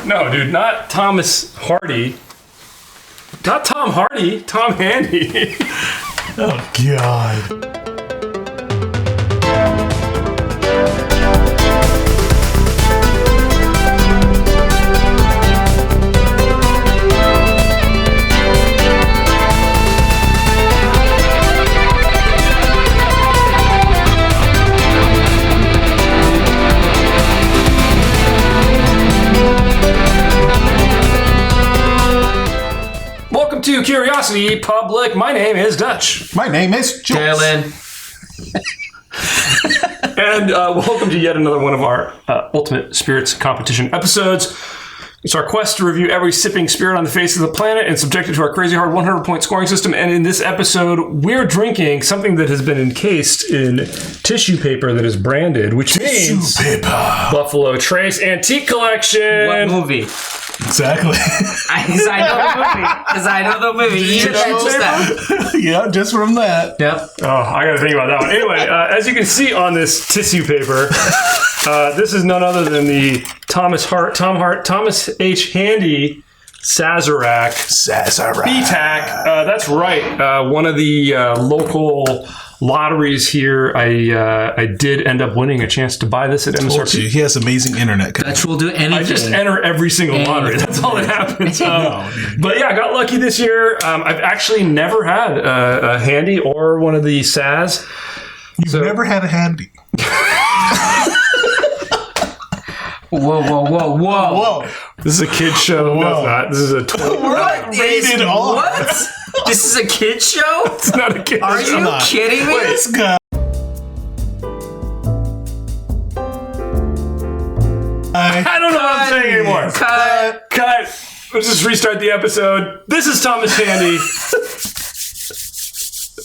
No, dude, not Thomas Hardy. Not Tom Hardy, Tom Handy. Oh, God. Welcome to Curiosity Public. My name is Dutch. My name is Jules. And welcome to yet another one of our Ultimate Spirits Competition episodes. It's our quest to review every sipping spirit on the face of the planet and subject it to our crazy hard 100-point scoring system. And in this episode, we're drinking something that has been encased in tissue paper that is branded, which means Buffalo Trace Antique Collection. What movie? Exactly. Because I know the movie. You should just that. Yeah, just from that. Yep. Oh, I got to think about that one. Anyway, as you can see on this tissue paper, this is none other than the Thomas H. Handy Sazerac BTAC. That's right. One of the local lotteries here. I did end up winning a chance to buy this at MSRP. He has amazing internet connection. Dutch will do anything. I just enter every single lottery. That's all that happens. But yeah, I got lucky this year. I've actually never had a Handy or one of the Saz. You've never had a Handy. Whoa. This is a kid's show. Whoa. No, it's not. This is a 20. Rated R. What? This is a kid's show? It's not a kid's Are show. you kidding me? This guy. I don't know what I'm saying anymore. Cut. Let's just restart the episode. This is Thomas Handy.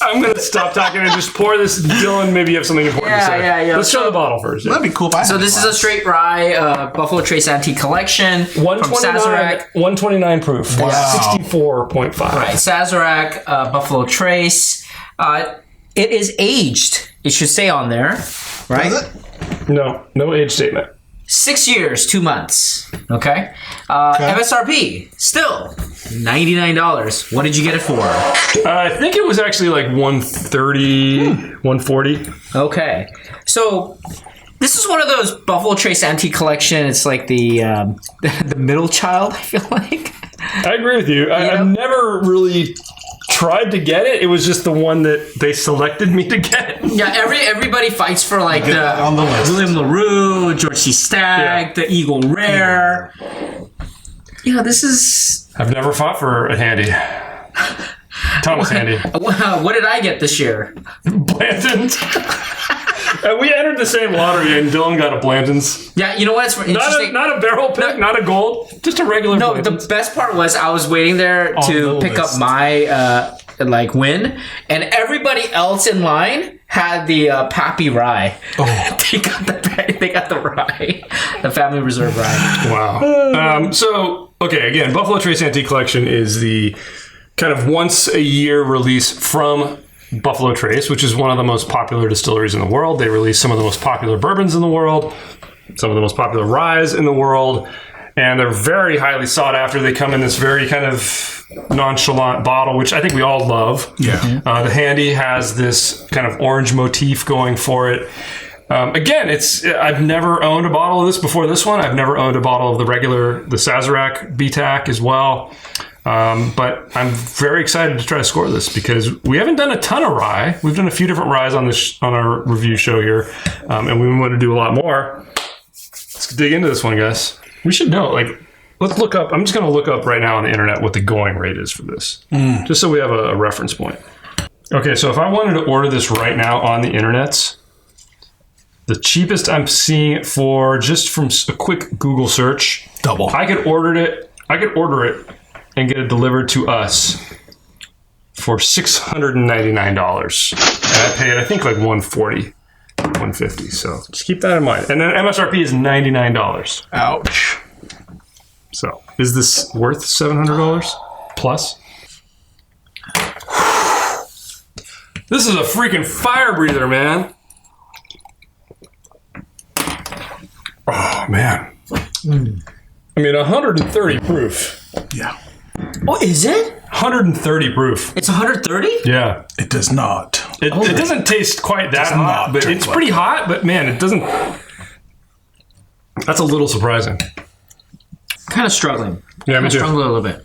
I'm going to stop talking and just pour this. Dylan, maybe you have something important to say. Yeah. Let's show the bottle first. That'd be cool. So this is a straight rye Buffalo Trace Antique Collection from 129, Sazerac. 129 proof. Wow. 64.5. Right, Sazerac Buffalo Trace. It is aged. It should say on there, right? Is it? No age statement. 6 years, 2 months. Okay. MSRP still $99. What did you get it for? I think it was actually like 130, 140. Okay. So this is one of those Buffalo Trace Antique Collection. It's like the middle child, I feel like. I agree with you. I've never really tried to get it. It was just the one that they selected me to get. Yeah, everybody fights for like on the list. William LaRue, George C. Stagg, the Eagle Rare. Yeah, this is... I've never fought for a Handy. Thomas Handy. What did I get this year? Blanton's. We entered the same lottery and Dylan got a Blanton's. Yeah, you know what? It's interesting. Not a barrel pick, not a gold, just a regular Blanton's. The best part was I was waiting there to pick up my win, and everybody else in line had the Pappy Rye. Oh. They got the rye, the Family Reserve rye. Wow. Okay, again, Buffalo Trace Antique Collection is the kind of once a year release from Buffalo Trace, which is one of the most popular distilleries in the world. They release some of the most popular bourbons in the world, some of the most popular ryes in the world, and they're very highly sought after. They come in this very kind of nonchalant bottle, which I think we all love. Yeah. The Handy has this kind of orange motif going for it. Again, I've never owned a bottle of this before this one. I've never owned a bottle of the Sazerac BTAC as well. But I'm very excited to try to score this because we haven't done a ton of rye. We've done a few different ryes on our review show here, and we want to do a lot more. Let's dig into this one, guys. We should know. Let's look up. I'm just going to look up right now on the internet what the going rate is for this, just so we have a reference point. Okay, so if I wanted to order this right now on the internet, the cheapest I'm seeing it for, just from a quick Google search, double. I could order it and get it delivered to us for $699. And I paid, I think, like $140, $150. So just keep that in mind. And then MSRP is $99. Ouch. So is this worth $700 plus? This is a freaking fire breather, man. Oh, man. I mean, 130 proof. Yeah. Oh, is it? 130 proof. It's 130? Yeah. It does not. It doesn't taste quite that hot, not but drink it's like pretty that. hot. But man, it doesn't. That's a little surprising. Kind of struggling. Yeah, me too. Struggling a little bit.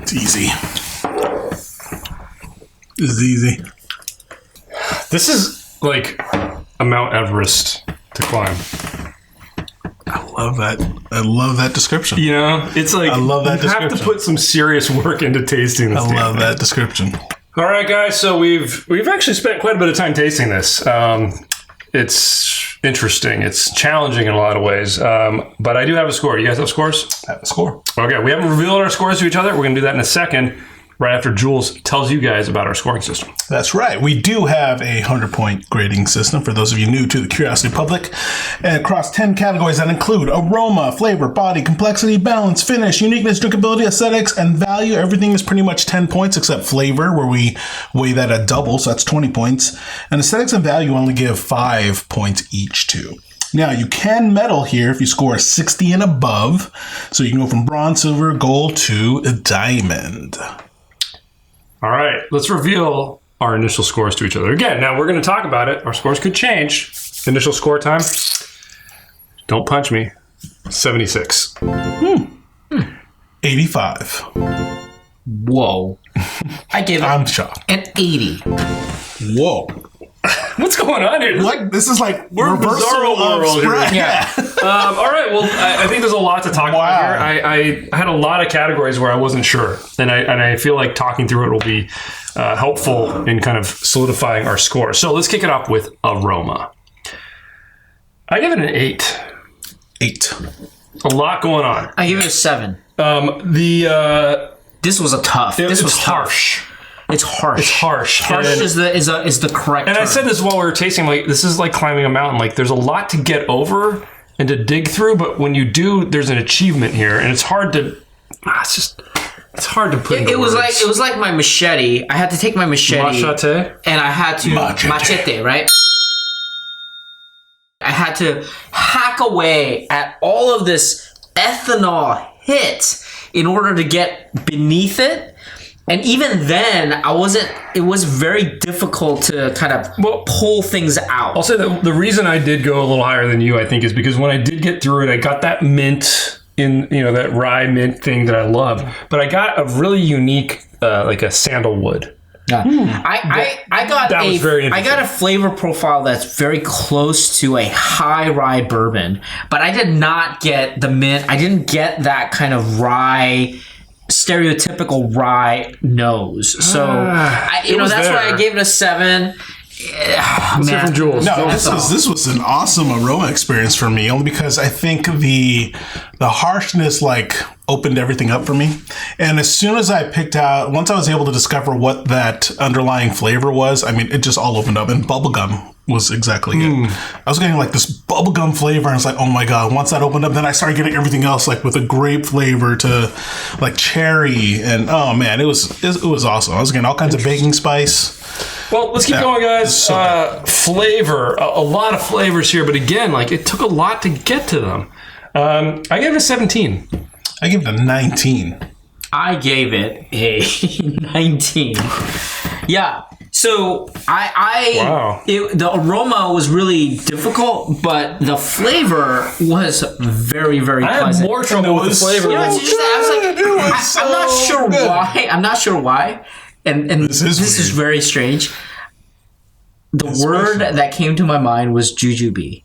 It's easy. This is easy. This is like a Mount Everest to climb. I love that. I love that description. You know, it's like I love that you have to description. put some serious work into tasting this. I damn love thing. that description. All right, guys. So we've actually spent quite a bit of time tasting this. It's interesting. It's challenging in a lot of ways. But I do have a score. You guys have scores? I have a score. Okay. We haven't revealed our scores to each other. We're going to do that in a second, right after Jules tells you guys about our scoring system. That's right. We do have a 100-point grading system for those of you new to the Curiosity Public, and across 10 categories that include aroma, flavor, body, complexity, balance, finish, uniqueness, drinkability, aesthetics, and value. Everything is pretty much 10 points except flavor, where we weigh that at double, so that's 20 points. And aesthetics and value only give 5 points each to. Now, you can medal here if you score 60 and above, so you can go from bronze, silver, gold to a diamond. All right. Let's reveal our initial scores to each other. Again, now we're going to talk about it. Our scores could change. Initial score time. Don't punch me. 76. 85. Whoa. I gave it I'm shocked. an 80. Whoa. What's going on here? Like, this is like We're reversal bizarro of world here. spread. Yeah. All right. Well, I think there's a lot to talk about here. I had a lot of categories where I wasn't sure, and I feel like talking through it will be helpful in kind of solidifying our score. So let's kick it off with aroma. I give it an 8. 8. A lot going on. I gave it a 7. This was a tough. This was it's tough. harsh. It's harsh. It's harsh. Harsh And- is the correct And term. I said this while we were tasting, like, this is like climbing a mountain. Like, there's a lot to get over and to dig through, but when you do, there's an achievement here, and it's hard to. It's hard to put. Into It was words. like my machete. I had to take my machete Machete? and I had to Machete. right? I had to hack away at all of this ethanol hit in order to get beneath it. And even then, it was very difficult to kind of pull things out. I'll say that the reason I did go a little higher than you, I think, is because when I did get through it, I got that mint in, that rye mint thing that I love. But I got a really unique, like a sandalwood. Yeah. I got That was very I got a flavor profile that's very close to a high rye bourbon, but I did not get the mint. I didn't get that kind of rye, stereotypical rye nose. So that's there. why I gave it a 7. Let's hear from Jules. No, this was an awesome aroma experience for me, only because I think the harshness opened everything up for me. And as soon as I picked out, once I was able to discover what that underlying flavor was, I mean, it just all opened up. And bubblegum was exactly it. I was getting this bubblegum flavor, and it's like, oh my god. Once that opened up, then I started getting everything else, with a grape flavor to cherry, and oh man, it was awesome. I was getting all kinds of baking spice. Well, let's keep going, guys. Flavor, a lot of flavors here, but again, it took a lot to get to them. I gave it a 17. I give it a 19. I gave it a 19. Yeah. So Wow. the aroma was really difficult, but the flavor was very, very I had pleasant. more trouble with the flavor. You know, it's just, I was like, I'm not sure good. why. I'm not sure why. And this is very strange. The word that came to my mind was jujube.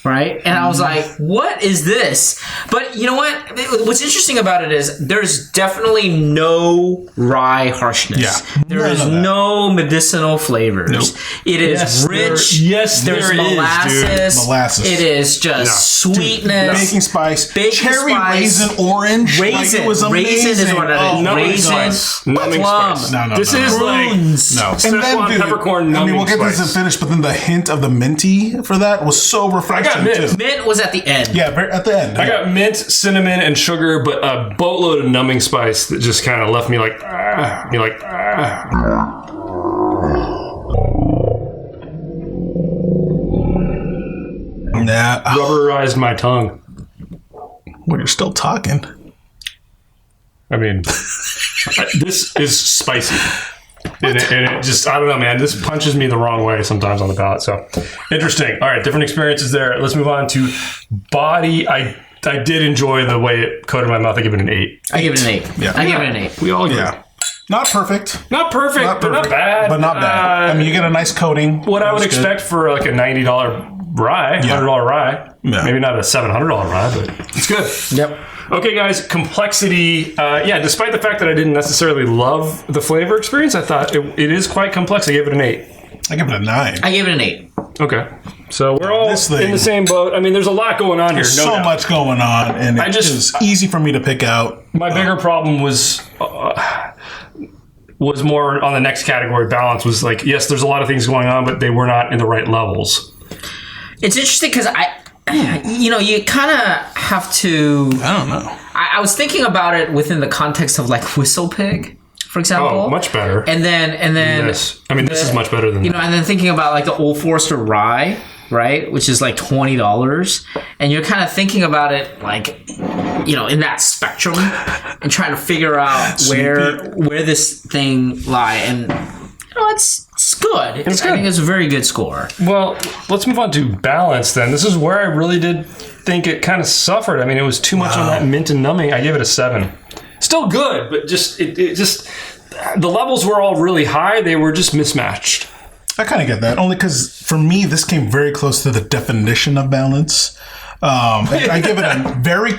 Right? And I was like, what is this? But you know what? What's interesting about it is there's definitely no rye harshness. Yeah. There is no medicinal flavors. Nope. It is Yes, rich. there's There's molasses. dude. Molasses. It is just sweetness. Baking spice, Baking cherry, spice. raisin, orange. Raisin. It was amazing. Raisin is what it is. Numbing Raisin. spice. Numbing Plum. spice. No, This no. is Prunes. No. Szechuan peppercorn I mean, numbing we'll get this spice. to finish, but then the hint of the minty for that was so refreshing mint. too. Mint was at the end. Yeah, at the end. I got mint, cinnamon, and sugar, but a boatload of numbing spice that just kind of left me like, ah. You're like, ah. Nah. Rubberized my tongue. Well, you're still talking. I mean, this is spicy. And it just, I don't know, man. This punches me the wrong way sometimes on the palate. So, interesting. All right, different experiences there. Let's move on to body. I did enjoy the way it coated my mouth. I give it an 8. I give it an 8. Yeah. I give it an 8. We all agree. Yeah. Not perfect. Not perfect, but not bad. But not bad. I mean, you get a nice coating. What I would expect for like a $90 rye, $100 rye. Yeah. Maybe not a $700 rye, but it's good. Yep. Okay, guys, complexity. Despite the fact that I didn't necessarily love the flavor experience, I thought it is quite complex. I gave it an 8. I give it a 9. I gave it an 8. Okay. So we're all This thing- in the same boat. I mean, there's a lot going on here. There's No so doubt. much going on, and it was easy for me to pick out. My bigger problem was more on the next category. Balance was like, yes, there's a lot of things going on, but they were not in the right levels. It's interesting because you kind of have to. I don't know. I was thinking about it within the context of like Whistle Pig, for example. Oh, much better. And then This. I mean, this is much better than that. and then thinking about like the Old Forester Rye, right, which is like $20, and you're kind of thinking about it like, in that spectrum, and trying to figure out where this thing lie, and it's good. I think it's a very good score. Well, let's move on to balance then. This is where I really did think it kind of suffered. I mean, it was too much on that mint and numbing. I gave it a 7. Still good, but just the levels were all really high. They were just mismatched. I kind of get that, only because for me, this came very close to the definition of balance. I give it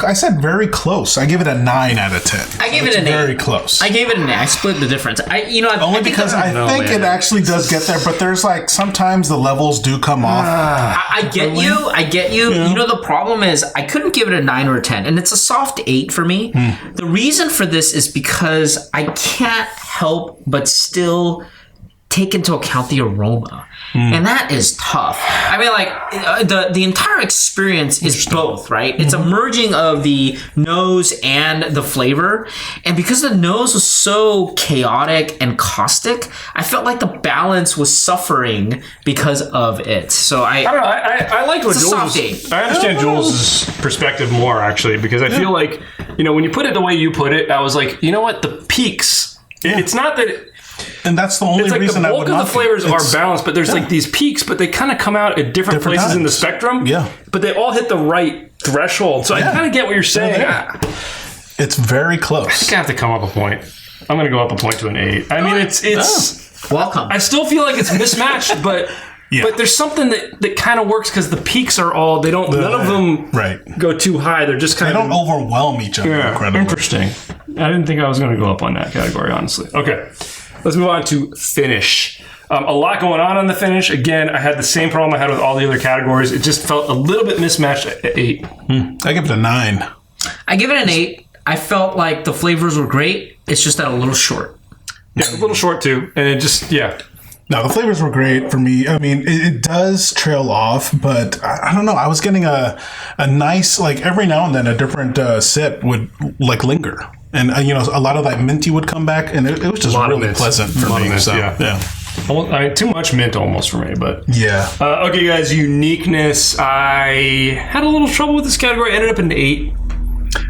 I said very close. I give it a 9 out of 10. I gave it an 8. Very close. I gave it an 8. I split the difference. Only because I think it actually does get there, but there's like sometimes the levels do come off. I get you. I get you. Yeah. The problem is I couldn't give it a 9 or a 10, and it's a soft 8 for me. The reason for this is because I can't help but still take into account the aroma. And that is tough. I mean, like, the entire experience is both, right? It's a merging of the nose and the flavor. And because the nose was so chaotic and caustic, I felt like the balance was suffering because of it. So I don't know. I liked what It's a Jules. softie. I understand Jules' perspective more actually, because I feel like when you put it the way you put it, I was like, you know what, the peaks. It's not that. And that's the only It's like reason the I bulk would of not the flavors are it's- balanced, but there's like these peaks, but they kind of come out at different places in the times. spectrum. Yeah. But they all hit the right threshold. So I kind of get what you're saying. Yeah. It's very I close. think I have to come up a point. I'm going to go up a point to an 8. I mean, it's. welcome. I still feel like it's mismatched, but there's something that kind of works because the peaks are all none of them go too high. They're just kind They of don't overwhelm each other. Incredibly. interesting. I didn't think I was going to go up on that category, honestly. Okay, let's move on to finish. A lot going on the finish. Again, I had the same problem I had with all the other categories. It just felt a little bit mismatched at 8. I give it a 9. I give it an 8. I felt like the flavors were great. It's just that a little short. Yeah, a little short too, and it just No, the flavors were great for me. I mean, it does trail off, but I don't know. I was getting a nice, like every now and then a different sip would like linger. And, a lot of that minty would come back, and it was just really pleasant for me. Mint, So, yeah. I mean, too much mint almost for me, but yeah. Okay, guys, uniqueness. I had a little trouble with this category. I ended up at an 8.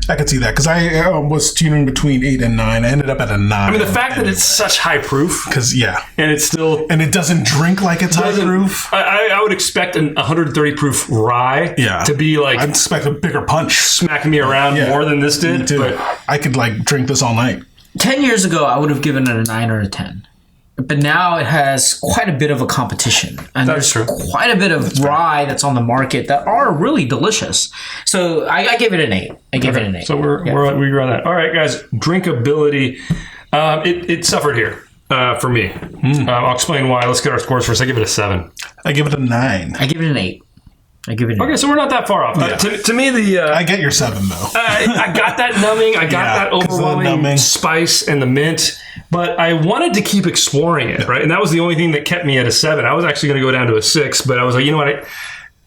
I could see that because I was tuning between 8 and 9. I ended up at a 9. I mean, the fact that it's such high proof, because and it's still and it doesn't drink like it's high proof. I would expect an 130 proof rye to be like I'd expect a bigger punch, smacking me around more than this did. Me too. But I could like drink this all night. 10 years ago, I would have given it a 9 or a 10. But now it has quite a bit of a competition. And there's quite a bit of rye that's on the market that are really delicious. So I gave it an 8. I gave it an 8. So we agree on that. All right, guys. Drinkability. It suffered here for me. I'll explain why. Let's get our scores first. I give it a 7. I give it a 9. I give it an 8. I give it an 8. Okay, so we're not that far off. To me, I get your 7 though. I got that numbing. I got that overwhelming spice and the mint. But I wanted to keep exploring it, right? And that was the only thing that kept me at a 7. I was actually going to go down to a 6, but I was like, you know what?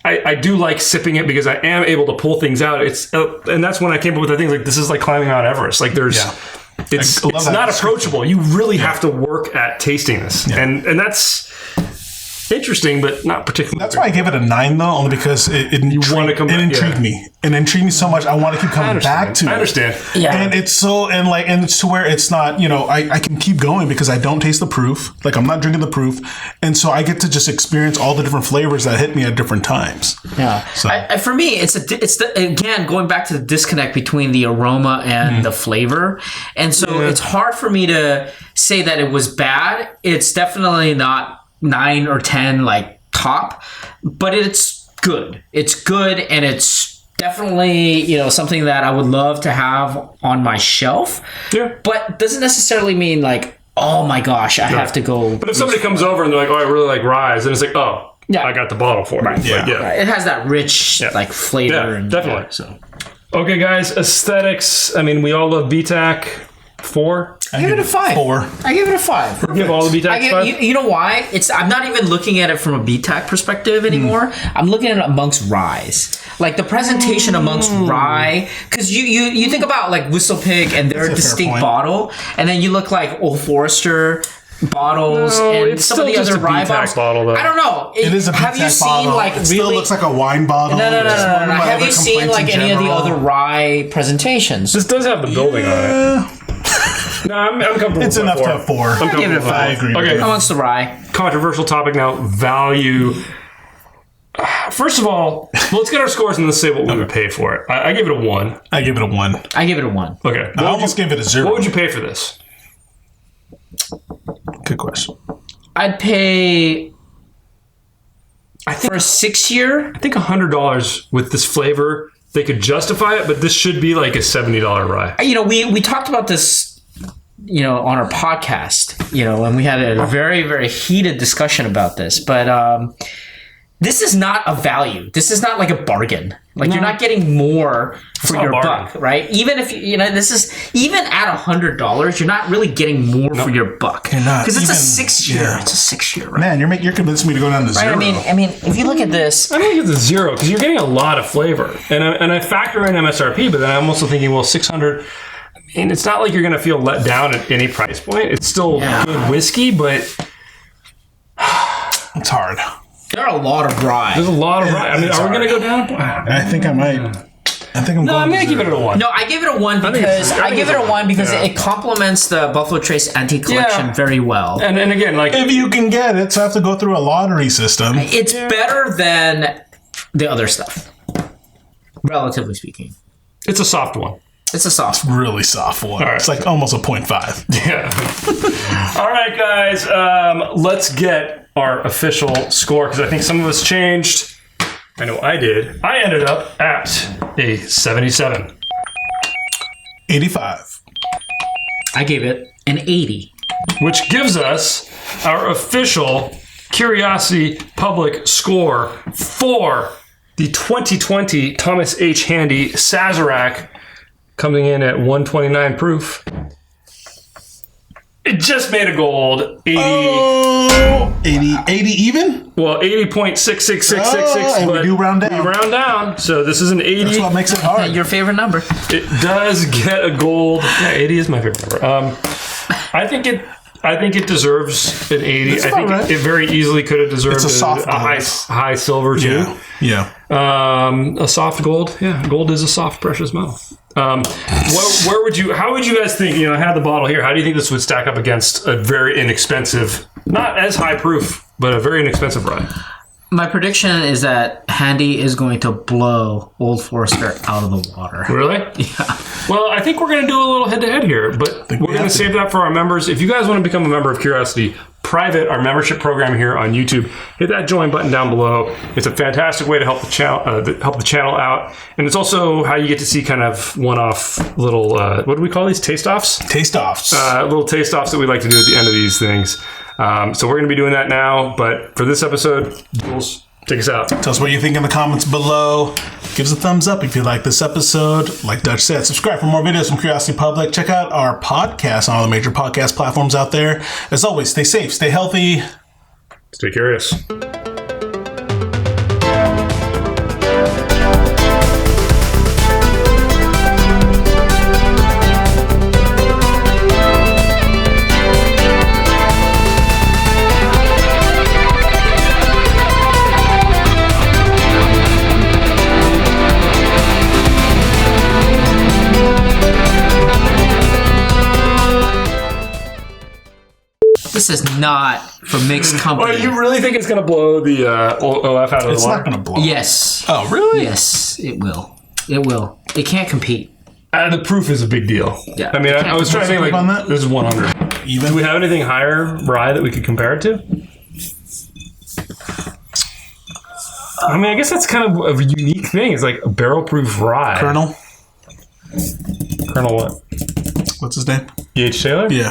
I do like sipping it because I am able to pull things out. And that's when I came up with the things like this is like climbing Mount Everest. Like it's not approachable. You really have to work at tasting this, and that's interesting, but not particularly. That's why I gave it a 9, though, only because it wanna come back, intrigued me. It intrigued me so much. I want to keep coming back to it. I understand. Yeah. And it's so, and it's to where it's not, I can keep going because I don't taste the proof. Like, I'm not drinking the proof. And so I get to just experience all the different flavors that hit me at different times. Yeah. So. For me, again, going back to the disconnect between the aroma and the flavor. And so it's hard for me to say that it was bad. It's definitely not 9 or 10, like, top, but it's good. It's good, and it's definitely, something that I would love to have on my shelf. Yeah. But doesn't necessarily mean, like, oh my gosh, I have to go. But if somebody comes over and they're like, oh, I really like rye, then it's like, oh, Yeah. I got the bottle for it. Yeah. It has that rich, like, flavor. Yeah, and, definitely. so. Okay, guys, aesthetics. I mean, we all love BTAC. 4? I give it a 5. 4. I give it a 5. Give all the BTAC 5? You know why? I'm not even looking at it from a BTAC perspective anymore. I'm looking at it amongst ryes. Like the presentation amongst rye. Because you think about like Whistle Pig and their distinct bottle, and then you look like Old Forester bottles and it's some of still the just other a rye BTAC bottles. bottle, though. I don't know. It is a BTAC Have you seen bottle. like It still really? looks like a wine bottle. No. It's one of my Have other you seen complaints like in any of the general. other rye presentations? This does have the building on it. No, I'm comfortable It's with enough 4. to have 4. I'm comfortable give it a with 5. I agree with Okay. you. Amongst the rye. Controversial topic now. Value. First of all, let's get our scores and let's say what we would pay for it. I give it a 1. I give it a 1. I give it a 1. Okay. I almost gave it a 0. What would you pay for this? Good question. I'd pay for a 6-year. I think $100 with this flavor, they could justify it, but this should be like a $70 rye. We talked about this, on our podcast, and we had a very, very heated discussion about this. But this is not a value. This is not like a bargain. Like you're not getting more for not your a buck, bargain. right? Even if this is even at $100, you're not really getting more for your buck You're not. because it's a Even- 6-year. yeah. It's a 6-year, right? Man, you're convincing me to go down to 0. Right? I mean, if you look at this, I don't think it's a 0 because you're getting a lot of flavor, and I factor in MSRP, but then I'm also thinking, well, 600. I mean, it's not like you're going to feel let down at any price point. It's still good whiskey, but It's hard. there are a lot of rye. there's a lot of rye. I mean, It's are we going to hard. go down? I think I might. I think I'm No, I'm going to give it a 1. No, I give it a 1 think because it's- I I think give it's it a a 1 because yeah. it complements the Buffalo Trace Antique Collection Yeah. very well. And again, like If you can get it, so I have to go through a lottery system. It's better than the other stuff, relatively speaking. it's a soft one. It's a soft. Really soft one. right. It's like almost a 0.5. Yeah. All right, guys. Let's get our official score because I think some of us changed. I know I did. I ended up at a 77. 85. I gave it an 80. Which gives us our official Curiosity public score for the 2020 Thomas H. Handy Sazerac, coming in at 129 proof. It just made a gold 80. Oh, 80 even? Well, 80.66666, Oh, and we but do round down. We round down, so this is an 80. That's what makes it hard. Your favorite number? It does get a gold. Yeah, 80 is my favorite number. I think it deserves an 80. That's I think about right. it very easily could have deserved It's a soft high silver too. Yeah. A soft gold. Yeah, gold is a soft precious metal. How would you guys think? I had the bottle here. How do you think this would stack up against a very inexpensive, not as high proof, but a very inexpensive rye? My prediction is that Handy is going to blow Old Forester out of the water. Really? Yeah. Well, I think we're going to do a little head-to-head here, but we're going to save that for our members. If you guys want to become a member of Curiosity Private, our membership program here on YouTube, hit that join button down below. It's a fantastic way to help the channel out, and it's also how you get to see kind of one-off little what do we call these? Taste-offs? Taste-offs. Little taste-offs that we like to do at the end of these things. So we're going to be doing that now, but for this episode, Jules, take us out. Tell us what you think in the comments below. Give us a thumbs up if you like this episode. Like Dutch said, subscribe for more videos from Curiosity Public. Check out our podcast on all the major podcast platforms out there. As always, stay safe, stay healthy. Stay curious. This is not for mixed company. Well, you really think it's going to blow the OF out of It's the water? not going to blow. Yes. Oh, really? Yes, it will. It will. It can't compete. The proof is a big deal. Yeah. I mean, I was trying to think, like, on that? this is 100. Even? Do we have anything higher rye that we could compare it to? I mean, I guess that's kind of a unique thing. It's like a barrel-proof rye. Colonel? Colonel what? What's his name? E.H. Taylor? Yeah.